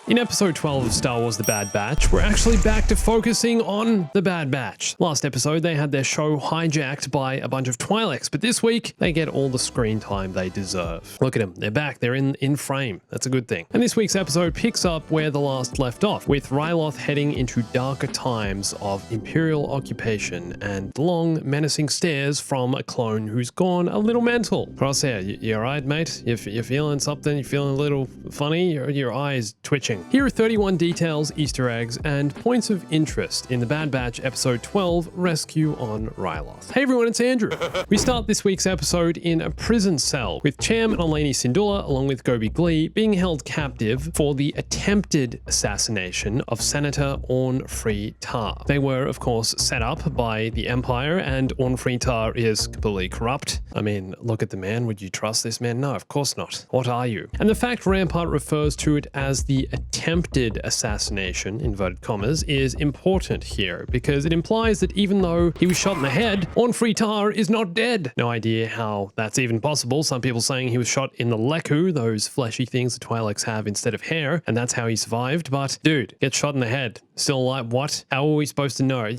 In episode 12 of Star Wars The Bad Batch, we're actually back to focusing on The Bad Batch. Last episode, they had their show hijacked by a bunch of Twi'leks, but this week, they get all the screen time they deserve. Look at them, they're back, they're in frame. That's a good thing. And this week's episode picks up where the last left off, with Ryloth heading into darker times of Imperial occupation and long, menacing stares from a clone who's gone a little mental. Crosshair, you alright, mate? You feeling something? You feeling a little funny? Your eyes twitching. Here are 31 details, Easter eggs, and points of interest in The Bad Batch episode 12, Rescue on Ryloth. Hey everyone, it's Andrew. We start this week's episode in a prison cell, with Cham and Hera Syndulla, along with Gobi Glee, being held captive for the attempted assassination of Senator Orn Free Tar. They were, of course, set up by the Empire, and Orn Free Tar is completely corrupt. I mean, look at the man. Would you trust this man? No, of course not. What are you? And the fact Rampart refers to it as the attempted assassination, inverted commas, is important here because it implies that even though he was shot in the head, Orn Free Tar is not dead. No idea how that's even possible. Some people saying he was shot in the leku, those fleshy things the Twi'leks have instead of hair, and that's how he survived. But dude, get shot in the head, still alive? What? How are we supposed to know?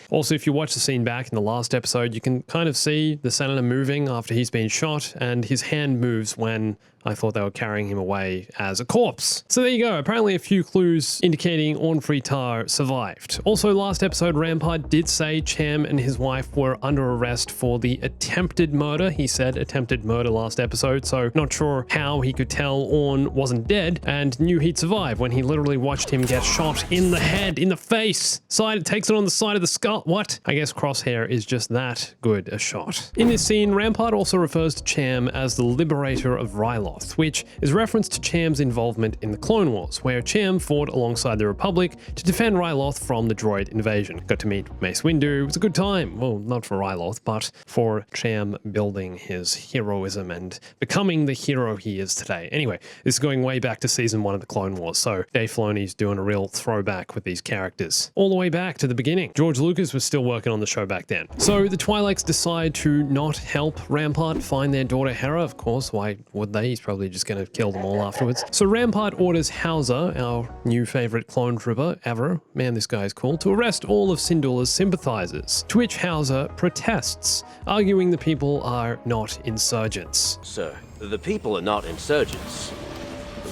Also, if you watch the scene back in the last episode, you can kind of see the senator moving after he's been shot, and his hand moves when I thought they were carrying him away as a corpse. So there you go. Apparently a few clues indicating Orn Free Tar survived. Also, last episode, Rampart did say Cham and his wife were under arrest for the attempted murder. He said attempted murder last episode, so not sure how he could tell Orn wasn't dead and knew he'd survive when he literally watched him get shot in the head, in the face. It takes it on the side of the skull. What? I guess Crosshair is just that good a shot. In this scene, Rampart also refers to Cham as the liberator of Ryloth, which is reference to Cham's involvement in the Clone Wars, where Cham fought alongside the Republic to defend Ryloth from the droid invasion. Got to meet Mace Windu. It was a good time. Well, not for Ryloth, but for Cham building his heroism and becoming the hero he is today. Anyway, this is going way back to season 1 of the Clone Wars, so Dave Filoni's doing a real throwback with these characters. All the way back to the beginning. George Lucas was still working on the show back then. So the Twi'leks decide to not help Rampart find their daughter Hera. Of course, why would they? He's probably just going to kill them all afterwards. So Rampart orders Howzer, our new favorite clone trooper ever, man this guy is cool, to arrest all of Syndulla's sympathizers, to which Howzer protests, arguing the people are not insurgents. Sir, the people are not insurgents.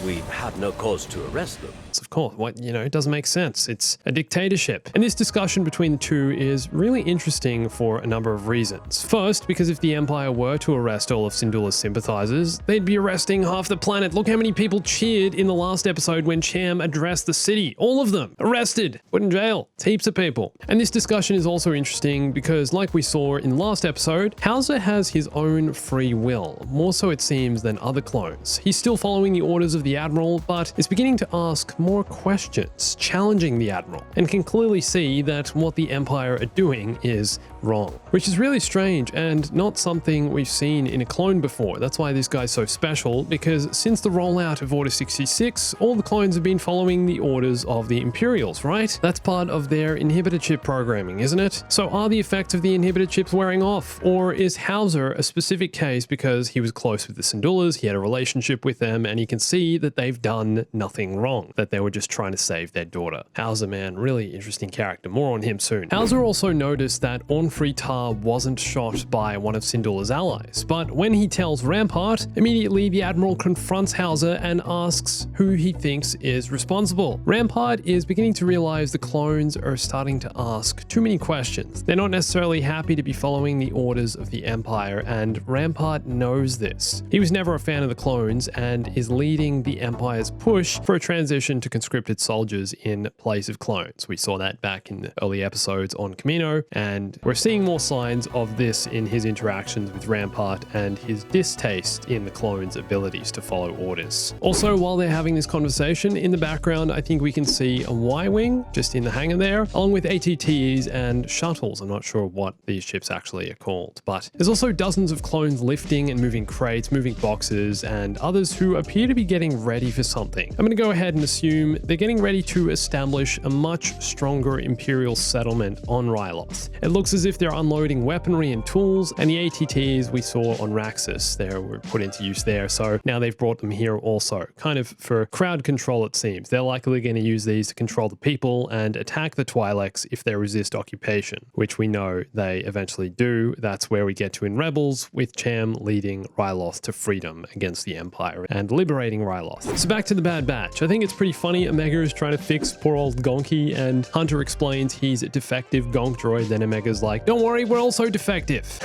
We have no cause to arrest them. Of course, it doesn't make sense. It's a dictatorship. And this discussion between the two is really interesting for a number of reasons. First, because if the Empire were to arrest all of Syndulla's sympathizers, they'd be arresting half the planet. Look how many people cheered in the last episode when Cham addressed the city. All of them arrested, put in jail. It's heaps of people. And this discussion is also interesting because, like we saw in the last episode, Howzer has his own free will, more so it seems than other clones. He's still following the orders of the Admiral, but is beginning to ask more questions, challenging the Admiral, and can clearly see that what the Empire are doing is wrong, which is really strange and not something we've seen in a clone before. That's why this guy's so special, because since the rollout of Order 66, all the clones have been following the orders of the Imperials, right? That's part of their inhibitor chip programming, isn't it? So are the effects of the inhibitor chips wearing off? Or is Howzer a specific case because he was close with the Syndullas, he had a relationship with them, and he can see that they've done nothing wrong, that they were just trying to save their daughter? Howzer, man, really interesting character. More on him soon. Howzer also noticed that Orn Free Tar wasn't shot by one of Syndulla's allies, but when he tells Rampart, immediately the Admiral confronts Howzer and asks who he thinks is responsible. Rampart is beginning to realize the clones are starting to ask too many questions. They're not necessarily happy to be following the orders of the Empire, and Rampart knows this. He was never a fan of the clones and is leading the Empire's push for a transition to conscripted soldiers in place of clones. We saw that back in the early episodes on Kamino, and we're seeing more signs of this in his interactions with Rampart and his distaste in the clones' abilities to follow orders. Also, while they're having this conversation, in the background, I think we can see a Y-Wing just in the hangar there, along with ATTs and shuttles. I'm not sure what these ships actually are called, but there's also dozens of clones lifting and moving crates, moving boxes, and others who appear to be getting ready for something. I'm going to go ahead and assume they're getting ready to establish a much stronger Imperial settlement on Ryloth. It looks as if if they're unloading weaponry and tools, and the ATTs we saw on Raxus, they were put into use there, so now they've brought them here also, kind of for crowd control it seems. They're likely going to use these to control the people and attack the Twi'leks if they resist occupation, which we know they eventually do. That's where we get to in Rebels, with Cham leading Ryloth to freedom against the Empire and liberating Ryloth. So back to the Bad Batch. I think it's pretty funny Omega is trying to fix poor old Gonky, and Hunter explains he's a defective Gonk droid, then Omega's like, don't worry, we're also defective.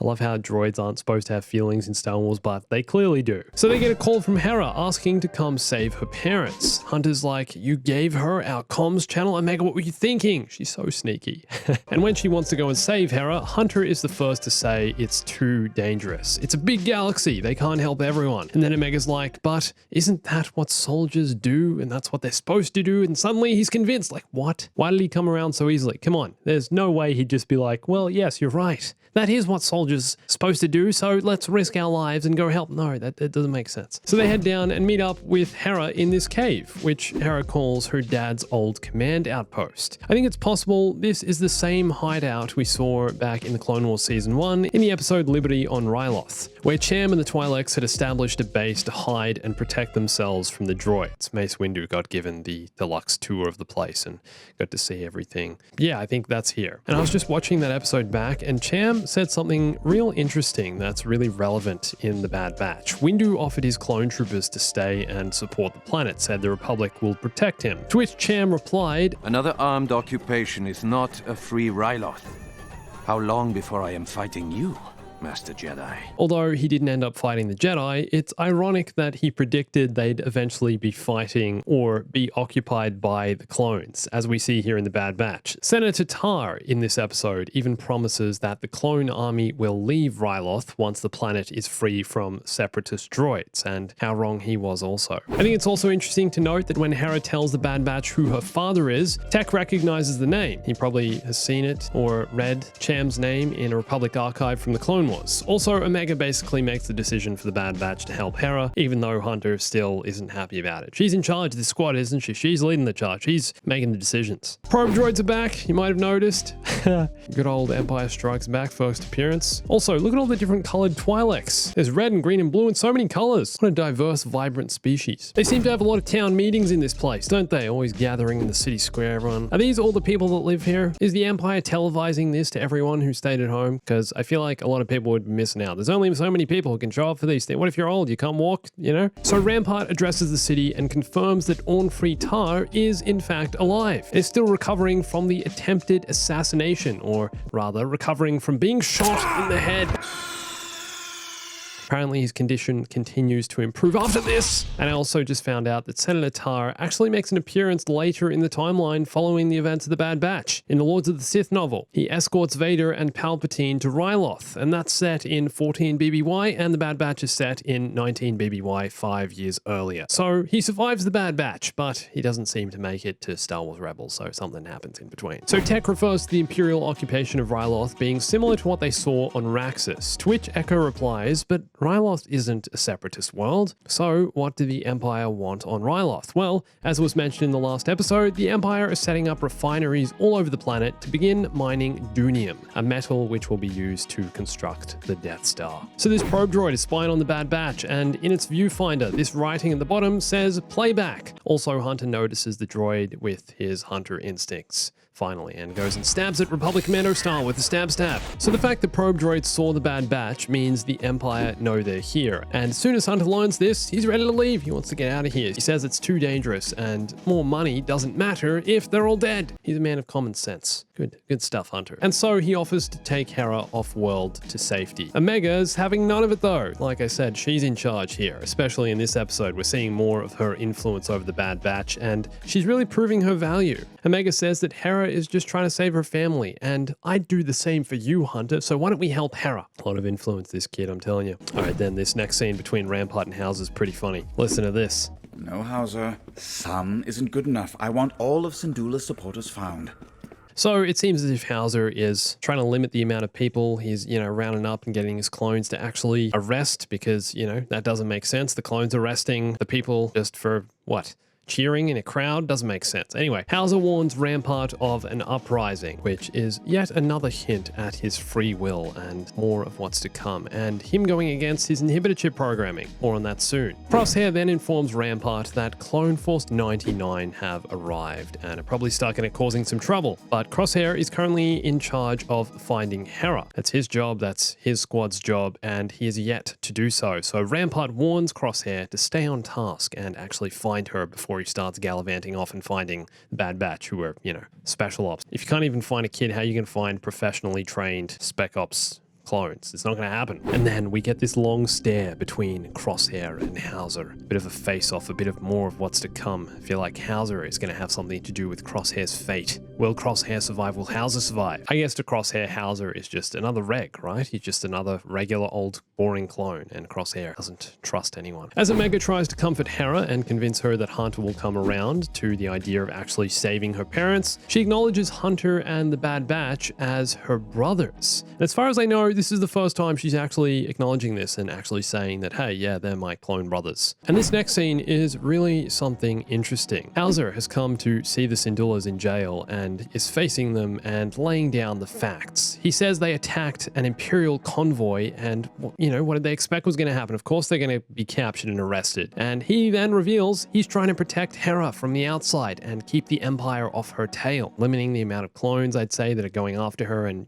I love how droids aren't supposed to have feelings in Star Wars, but they clearly do. So they get a call from Hera asking to come save her parents. Hunter's like, you gave her our comms channel? Omega, what were you thinking? She's so sneaky. And when she wants to go and save Hera, Hunter is the first to say it's too dangerous. It's a big galaxy. They can't help everyone. And then Omega's like, but isn't that what soldiers do? And that's what they're supposed to do? And suddenly he's convinced. Like, what? Why did he come around so easily? Come on. There's no way he'd just be like, well, yes, you're right. That is what soldiers are supposed to do, so let's risk our lives and go help. No, that doesn't make sense. So they head down and meet up with Hera in this cave, which Hera calls her dad's old command outpost. I think it's possible this is the same hideout we saw back in the Clone Wars Season 1 in the episode Liberty on Ryloth, where Cham and the Twi'leks had established a base to hide and protect themselves from the droids. Mace Windu got given the deluxe tour of the place and got to see everything. Yeah, I think that's here. And I was just watching that episode back, and Cham said something real interesting that's really relevant in the Bad Batch. Windu offered his clone troopers to stay and support the planet, said the Republic will protect him. To which Cham replied, another armed occupation is not a free Ryloth. How long before I am fighting you, Master Jedi? Although he didn't end up fighting the Jedi, it's ironic that he predicted they'd eventually be fighting or be occupied by the clones, as we see here in the Bad Batch. Senator Tarr in this episode even promises that the clone army will leave Ryloth once the planet is free from separatist droids, and how wrong he was also. I think it's also interesting to note that when Hera tells the Bad Batch who her father is, Tech recognizes the name. He probably has seen it or read Cham's name in a Republic archive from the Clone Wars. Also, Omega basically makes the decision for the Bad Batch to help Hera, even though Hunter still isn't happy about it. She's in charge of this squad, isn't she? She's leading the charge. She's making the decisions. Probe droids are back, you might have noticed. Good old Empire Strikes Back first appearance. Also, look at all the different colored Twi'leks. There's red and green and blue and so many colors. What a diverse, vibrant species. They seem to have a lot of town meetings in this place, don't they? Always gathering in the city square, everyone. Are these all the people that live here? Is the Empire televising this to everyone who stayed at home? Because I feel like a lot of people would be missing out. There's only so many people who can show up for these things. What if you're old? You can't walk, you know? So Rampart addresses the city and confirms that Orn-Free Tar is in fact alive. They're still recovering from the attempted assassination, or rather recovering from being shot in the head. Apparently his condition continues to improve after this. And I also just found out that Senator Tarr actually makes an appearance later in the timeline following the events of the Bad Batch. In the Lords of the Sith novel, he escorts Vader and Palpatine to Ryloth, and that's set in 14 BBY, and the Bad Batch is set in 19 BBY 5 years earlier. So he survives the Bad Batch, but he doesn't seem to make it to Star Wars Rebels, so something happens in between. So Tech refers to the Imperial occupation of Ryloth being similar to what they saw on Raxus, to which Echo replies, but Ryloth isn't a separatist world, so what do the Empire want on Ryloth? Well, as was mentioned in the last episode, the Empire is setting up refineries all over the planet to begin mining dunium, a metal which will be used to construct the Death Star. So this probe droid is spying on the Bad Batch, and in its viewfinder, this writing at the bottom says playback. Also, Hunter notices the droid with his Hunter instincts. Finally, and goes and stabs it Republic Commando style with a stab. So the fact that probe droids saw the Bad Batch means the Empire know they're here, and as soon as Hunter learns this, he's ready to leave. He wants to get out of here. He says it's too dangerous, and more money doesn't matter if they're all dead. He's a man of common sense. Good stuff, Hunter. And so he offers to take Hera off-world to safety. Omega's having none of it though. Like I said, she's in charge here, especially in this episode. We're seeing more of her influence over the Bad Batch, and she's really proving her value. Omega says that Hera is just trying to save her family, and I'd do the same for you, Hunter, so why don't we help Hera? A lot of influence, this kid, I'm telling you. Alright then, this next scene between Rampart and Howzer is pretty funny. Listen to this. No, Howzer. Some isn't good enough. I want all of Syndulla's supporters found. So it seems as if Howzer is trying to limit the amount of people he's, rounding up and getting his clones to actually arrest, because, that doesn't make sense. The clones arresting the people just for, what, cheering in a crowd. Doesn't make sense. Anyway, Howzer warns Rampart of an uprising, which is yet another hint at his free will and more of what's to come, and him going against his inhibitor chip programming. More on that soon. Crosshair then informs Rampart that Clone Force 99 have arrived and are probably stuck in it, causing some trouble. But Crosshair is currently in charge of finding Hera. That's his job, that's his squad's job, and he is yet to do so. So Rampart warns Crosshair to stay on task and actually find her before he starts gallivanting off and finding the Bad Batch, who are, special ops. If you can't even find a kid, how are you going to find professionally trained spec ops clones? It's not going to happen. And then we get this long stare between Crosshair and Howzer. A bit of a face-off, a bit of more of what's to come. I feel like Howzer is going to have something to do with Crosshair's fate. Will Crosshair survive? Will Howzer survive? I guess to Crosshair, Howzer is just another reg, right? He's just another regular old boring clone, and Crosshair doesn't trust anyone. As Omega tries to comfort Hera and convince her that Hunter will come around to the idea of actually saving her parents, she acknowledges Hunter and the Bad Batch as her brothers. And as far as I know, this is the first time she's actually acknowledging this and actually saying that, hey, yeah, they're my clone brothers. And this next scene is really something interesting. Howzer has come to see the Syndullas in jail and is facing them and laying down the facts. He says they attacked an Imperial convoy and, what did they expect was going to happen? Of course they're going to be captured and arrested. And he then reveals he's trying to protect Hera from the outside and keep the Empire off her tail, limiting the amount of clones, I'd say, that are going after her and,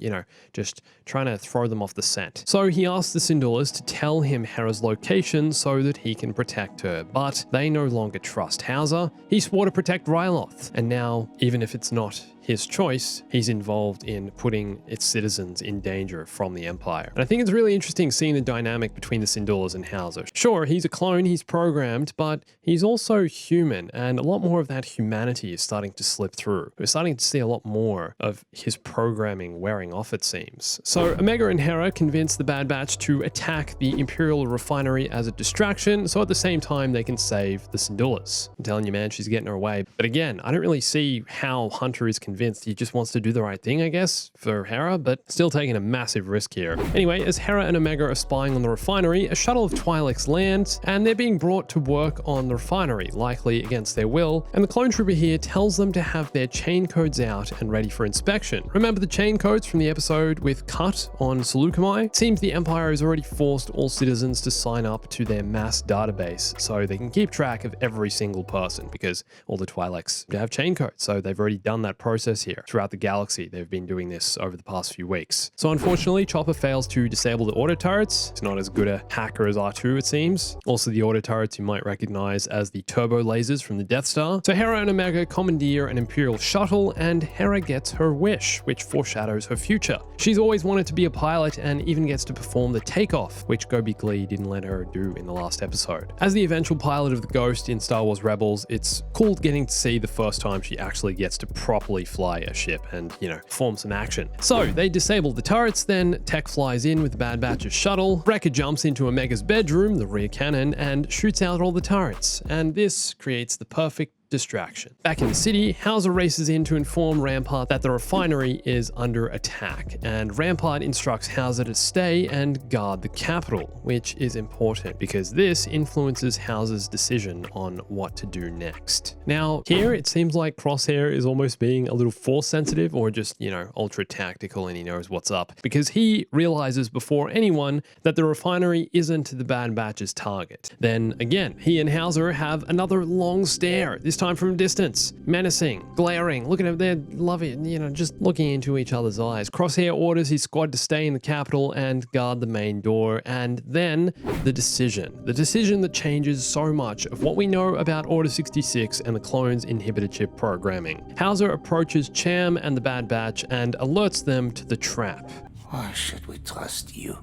just trying to throw them off the scent. So he asks the Syndullas to tell him Hera's location so that he can protect her, but they no longer trust Howzer. He swore to protect Ryloth, and now, even if it's not his choice, he's involved in putting its citizens in danger from the Empire. And I think it's really interesting seeing the dynamic between the Syndullas and Howzer. Sure, he's a clone, he's programmed, but he's also human, and a lot more of that humanity is starting to slip through. We're starting to see a lot more of his programming wearing off, it seems. So Omega and Hera convince the Bad Batch to attack the Imperial refinery as a distraction, so at the same time they can save the Syndullas. I'm telling you, man, she's getting her way. But again, I don't really see how Hunter is convinced. He just wants to do the right thing, I guess, for Hera, but still taking a massive risk here. Anyway, as Hera and Omega are spying on the refinery, a shuttle of Twi'leks lands, and they're being brought to work on the refinery, likely against their will, and the clone trooper here tells them to have their chain codes out and ready for inspection. Remember the chain codes from the episode with Cut on Seleucami? It seems the Empire has already forced all citizens to sign up to their mass database so they can keep track of every single person, because all the Twi'leks have chain codes, so they've already done that process here. Throughout the galaxy, they've been doing this over the past few weeks. So unfortunately, Chopper fails to disable the auto turrets. He's not as good a hacker as R2, it seems. Also, the auto turrets you might recognize as the turbo lasers from the Death Star. So Hera and Omega commandeer an Imperial shuttle, and Hera gets her wish, which foreshadows her future. She's always wanted to be a pilot and even gets to perform the takeoff, which Gobi Glee didn't let her do in the last episode. As the eventual pilot of the Ghost in Star Wars Rebels, it's cool getting to see the first time she actually gets to properly fly a ship and, form some action. So they disable the turrets, then Tech flies in with the Bad Batch's shuttle, Wrecker jumps into Omega's bedroom, the rear cannon, and shoots out all the turrets. And this creates the perfect distraction. Back in the city, Howzer races in to inform Rampart that the refinery is under attack, and Rampart instructs Howzer to stay and guard the capital, which is important because this influences Howzer's decision on what to do next. Now, here it seems like Crosshair is almost being a little force sensitive or just, ultra tactical, and he knows what's up because he realizes before anyone that the refinery isn't the Bad Batch's target. Then again, he and Howzer have another long stare, this time from a distance, menacing, glaring, looking at their loving, just looking into each other's eyes. Crosshair orders his squad to stay in the capital and guard the main door, and then the decision that changes so much of what we know about Order 66 and the clones' inhibitor chip programming. Howzer approaches Cham and the Bad Batch and alerts them to the trap. Why should we trust you?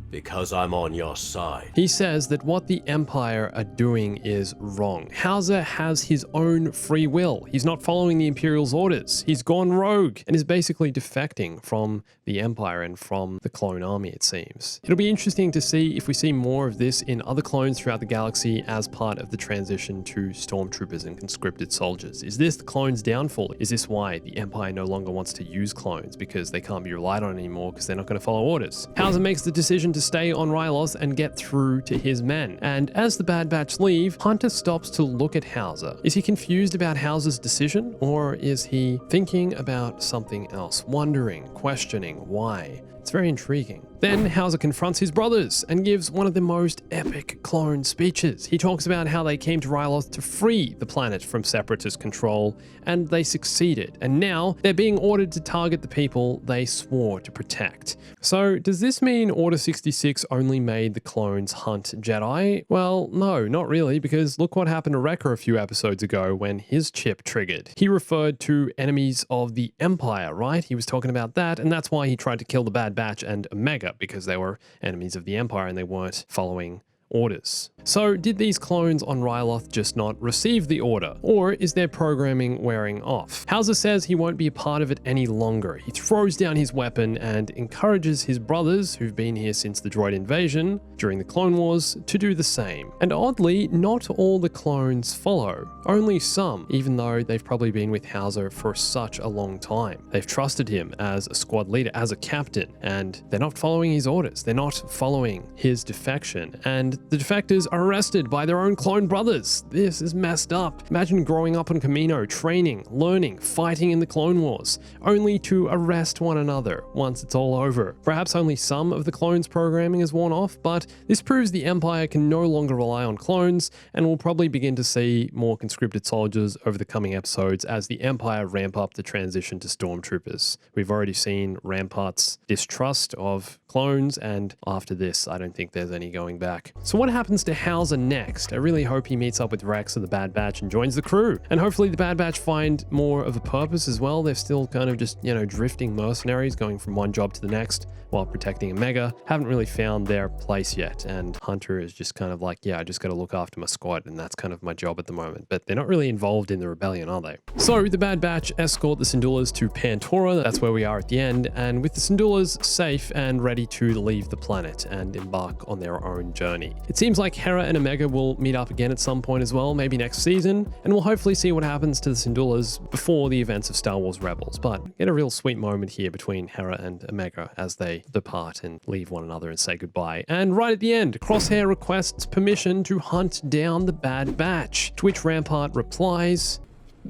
Because I'm on your side. He says that what the Empire are doing is wrong. Howzer has his own free will. He's not following the Imperial's orders. He's gone rogue and is basically defecting from the Empire and from the clone army, it seems. It'll be interesting to see if we see more of this in other clones throughout the galaxy as part of the transition to stormtroopers and conscripted soldiers. Is this the clones' downfall? Is this why the Empire no longer wants to use clones because they can't be relied on anymore because they're not going to follow orders? Howzer makes the decision to stay on Ryloth and get through to his men. And as the Bad Batch leave, Hunter stops to look at Howzer. Is he confused about Howzer's decision, or is he thinking about something else, wondering, questioning why? It's very intriguing. Then Howzer confronts his brothers and gives one of the most epic clone speeches. He talks about how they came to Ryloth to free the planet from Separatist control, and they succeeded. And now they're being ordered to target the people they swore to protect. So does this mean Order 66 only made the clones hunt Jedi? Well, no, not really, because look what happened to Wrecker a few episodes ago when his chip triggered. He referred to enemies of the Empire, right? He was talking about that, and that's why he tried to kill the Bad Batch and Omega, because they were enemies of the Empire and they weren't following orders. So did these clones on Ryloth just not receive the order? Or is their programming wearing off? Howzer says he won't be a part of it any longer. He throws down his weapon and encourages his brothers, who've been here since the droid invasion during the Clone Wars, to do the same. And oddly, not all the clones follow. Only some, even though they've probably been with Howzer for such a long time. They've trusted him as a squad leader, as a captain, and they're not following his orders. They're not following his defection. And the defectors are arrested by their own clone brothers. This is messed up. Imagine growing up on Kamino, training, learning, fighting in the Clone Wars, only to arrest one another once it's all over. Perhaps only some of the clones' programming is worn off, but this proves the Empire can no longer rely on clones, and we'll probably begin to see more conscripted soldiers over the coming episodes as the Empire ramp up the transition to stormtroopers. We've already seen Rampart's distrust of clones, and after this, I don't think there's any going back. So what happens to Howzer next? I really hope he meets up with Rex of the Bad Batch and joins the crew. And hopefully the Bad Batch find more of a purpose as well. They're still kind of just, drifting mercenaries going from one job to the next while protecting Omega. Haven't really found their place yet. And Hunter is just kind of like, yeah, I just got to look after my squad, and that's kind of my job at the moment. But they're not really involved in the rebellion, are they? So the Bad Batch escort the Syndullas to Pantora. That's where we are at the end. And with the Syndullas safe and ready to leave the planet and embark on their own journey. It seems like Hera and Omega will meet up again at some point as well, maybe next season, and we'll hopefully see what happens to the Syndullas before the events of Star Wars Rebels. But get a real sweet moment here between Hera and Omega as they depart and leave one another and say goodbye. And right at the end, Crosshair requests permission to hunt down the Bad Batch, to which Rampart replies,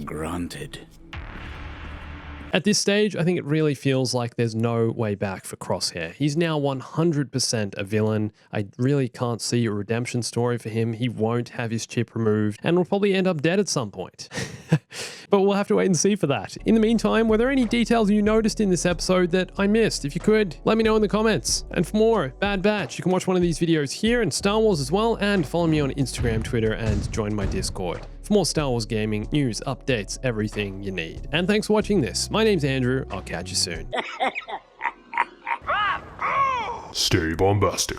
Granted. At this stage, I think it really feels like there's no way back for Crosshair. He's now 100% a villain. I really can't see a redemption story for him. He won't have his chip removed and will probably end up dead at some point. But we'll have to wait and see for that. In the meantime, were there any details you noticed in this episode that I missed? If you could, let me know in the comments. And for more Bad Batch, you can watch one of these videos here and Star Wars as well, and follow me on Instagram, Twitter, and join my Discord for more Star Wars gaming, news, updates, everything you need. And thanks for watching this. My name's Andrew. I'll catch you soon. Stay bombastic.